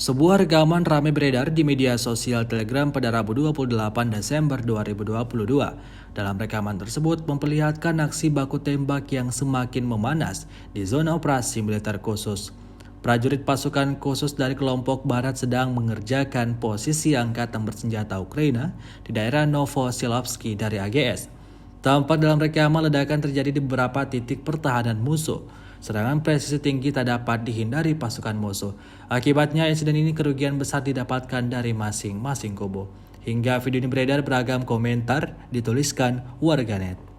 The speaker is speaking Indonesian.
Sebuah rekaman ramai beredar di media sosial Telegram pada Rabu 28 Desember 2022. Dalam rekaman tersebut memperlihatkan aksi baku tembak yang semakin memanas di zona operasi militer khusus. Prajurit pasukan khusus dari kelompok Barat sedang mengerjakan posisi angkatan bersenjata Ukraina di daerah Novosilovsky dari AGS. Tampak dalam rekaman ledakan terjadi di beberapa titik pertahanan musuh. Serangan presisi tinggi tak dapat dihindari pasukan musuh. Akibatnya insiden ini kerugian besar didapatkan dari masing-masing kubu. Hingga video ini beredar beragam komentar dituliskan warganet.